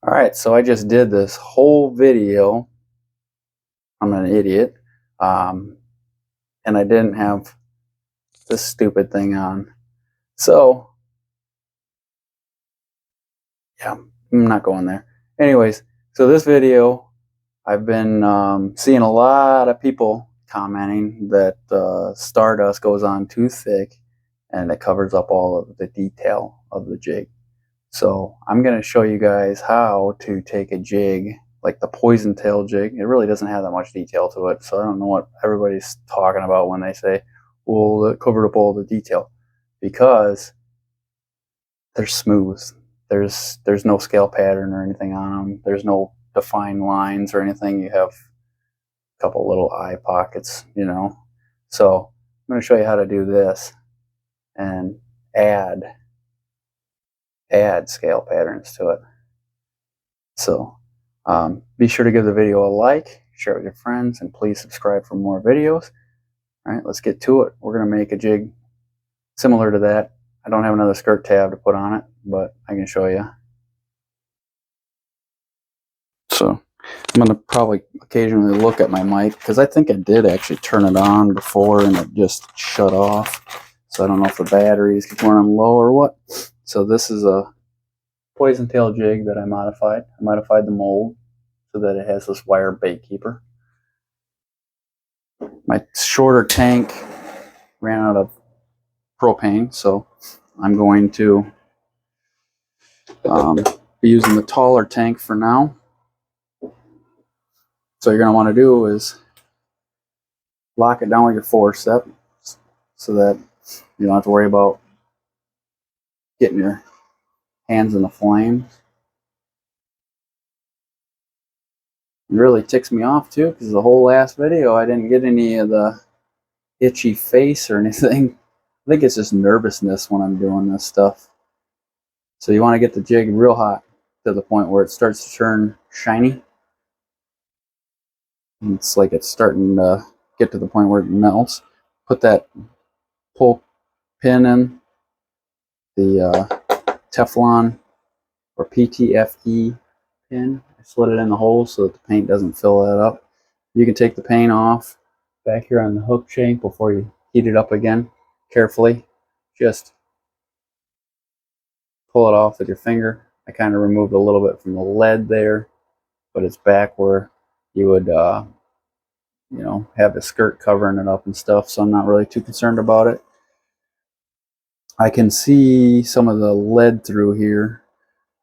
Alright, so I just did this whole video. I'm an idiot. And I didn't have this stupid thing on. So, yeah, I'm not going there. Anyways, so this video, I've been seeing a lot of people commenting that Stardust goes on too thick and it covers up all of the detail of the jig. So I'm going to show you guys how to take a jig like the poison tail jig. It really doesn't have that much detail to it, so I don't know what everybody's talking about when they say, well, it covered up all the detail, because they're smooth. There's no scale pattern or anything on them. There's no defined lines or anything. You have a couple little eye pockets, you know. So I'm going to show you how to do this and add scale patterns to it. So be sure to give the video a like, share it with your friends, and please subscribe for more videos. All right, let's get to it. We're going to make a jig similar to that. I don't have another skirt tab to put on it, but I can show you. So I'm going to probably occasionally look at my mic, because I think I did actually turn it on before and it just shut off. So I don't know if the batteries keep running low or what. So this is a poison tail jig that I modified. I modified the mold so that it has this wire bait keeper. My shorter tank ran out of propane, so I'm going to be using the taller tank for now. So you're going to want to do is lock it down with your forceps so that you don't have to worry about getting your hands in the flames. It really ticks me off too, because the whole last video I didn't get any of the itchy face or anything. I think it's just nervousness when I'm doing this stuff. So you want to get the jig real hot to the point where it starts to turn shiny. It's like it's starting to get to the point where it melts. Put that pull pin in, the Teflon or PTFE pin. I slid it in the hole so that the paint doesn't fill that up. You can take the paint off back here on the hook shank before you heat it up again. Carefully, just pull it off with your finger. I kind of removed a little bit from the lead there, but it's back where you would you know, have the skirt covering it up and stuff, so I'm not really too concerned about it. I can see some of the lead through here,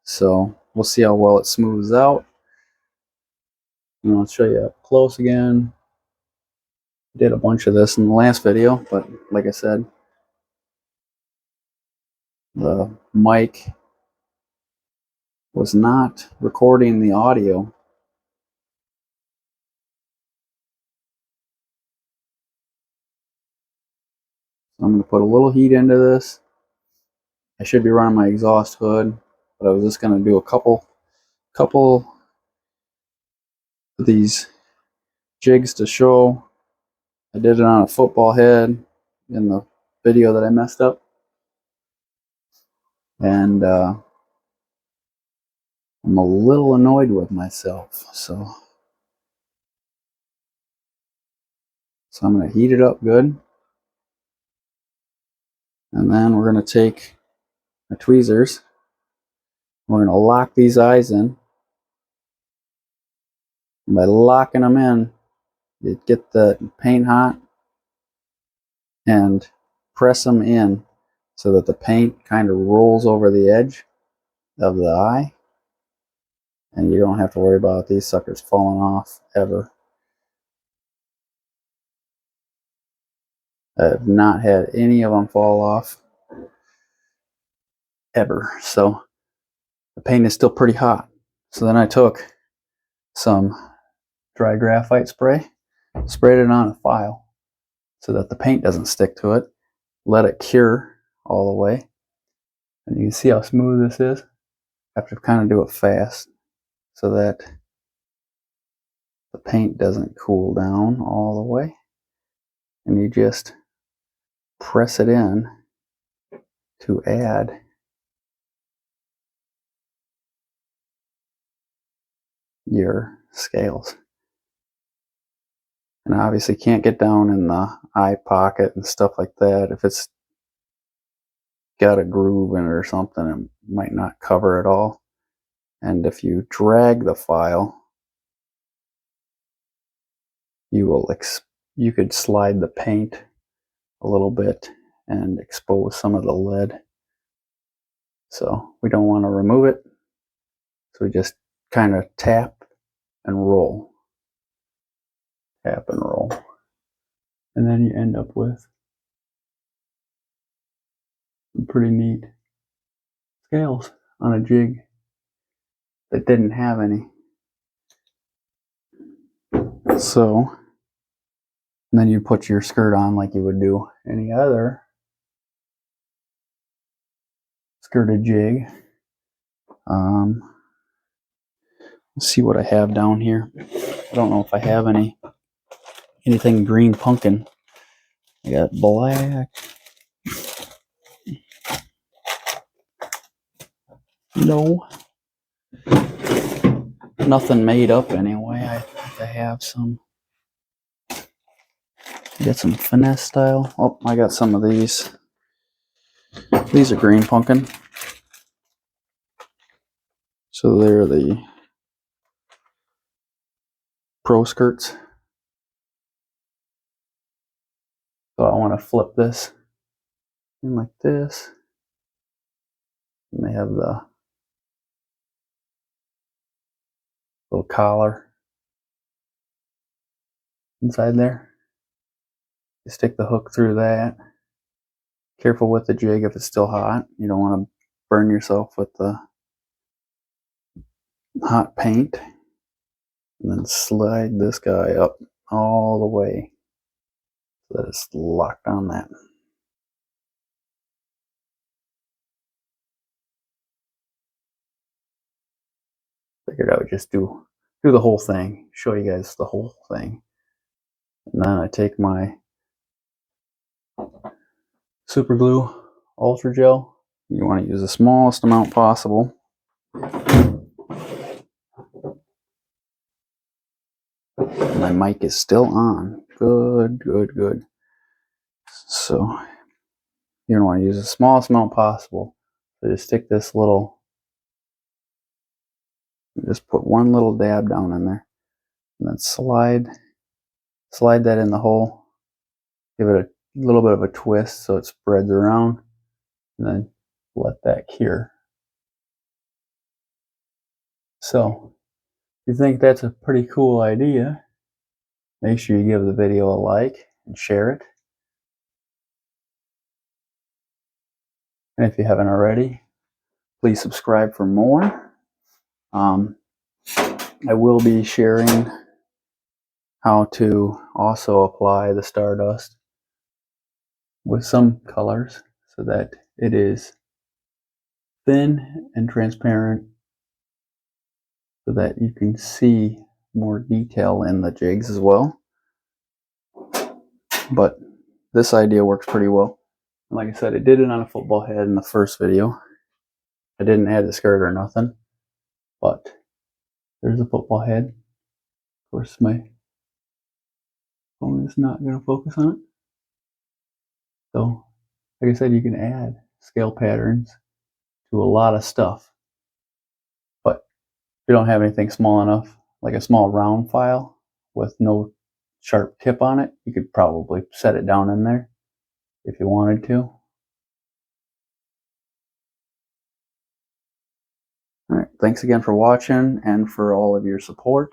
so we'll see how well it smooths out. And I'll show you up close again. Did a bunch of this in the last video, but like I said, the mic was not recording the audio. So I'm going to put a little heat into this. I should be running my exhaust hood, but I was just going to do a couple of these jigs to show. I did it on a football head in the video that I messed up. And I'm a little annoyed with myself. So I'm going to heat it up good. And then we're going to take our tweezers. We're going to lock these eyes in. And by locking them in, you get the paint hot and press them in so that the paint kind of rolls over the edge of the eye. And you don't have to worry about these suckers falling off ever. I have not had any of them fall off ever. So the paint is still pretty hot. So then I took some dry graphite spray, sprayed it on a file so that the paint doesn't stick to it, let it cure all the way. And you can see how smooth this is. I have to kind of do it fast so that the paint doesn't cool down all the way. And you just press it in to add your scales. And obviously can't get down in the eye pocket and stuff like that. If it's got a groove in it or something, it might not cover it all. And if you drag the file, you could slide the paint a little bit and expose some of the lead. So we don't want to remove it. So we just kind of tap and roll. Tap and roll. And then you end up with some pretty neat scales on a jig that didn't have any. So, and then you put your skirt on like you would do any other skirted jig. Let's see what I have down here. I don't know if I have anything green pumpkin. I got black. No. Nothing made up anyway. I think I have some. Got some finesse style. Oh, I got some of these. These are green pumpkin. So they're the pro skirts. So I want to flip this in like this. And they have the little collar inside there. You stick the hook through that. Careful with the jig if it's still hot. You don't want to burn yourself with the hot paint. And then slide this guy up all the way so that it's locked on that. Figured I would just do the whole thing, show you guys the whole thing. And then I take my super glue ultra gel. You want to use the smallest amount possible. My mic is still on. Good, good, good. So you don't want to use the smallest amount possible. So just stick this little, just put one little dab down in there. And then slide that in the hole. Give it a little bit of a twist so it spreads around. And then let that cure. So if you think that's a pretty cool idea, make sure you give the video a like and share it. And if you haven't already, please subscribe for more. I will be sharing how to also apply the Stardust with some colors so that it is thin and transparent so that you can see more detail in the jigs as well. But this idea works pretty well. Like I said, I did it on a football head in the first video. I didn't add the skirt or nothing, but there's a football head. Of course, my phone is not going to focus on it. So, like I said, you can add scale patterns to a lot of stuff. But if you don't have anything small enough, like a small round file with no sharp tip on it, you could probably set it down in there if you wanted to. All right, thanks again for watching and for all of your support.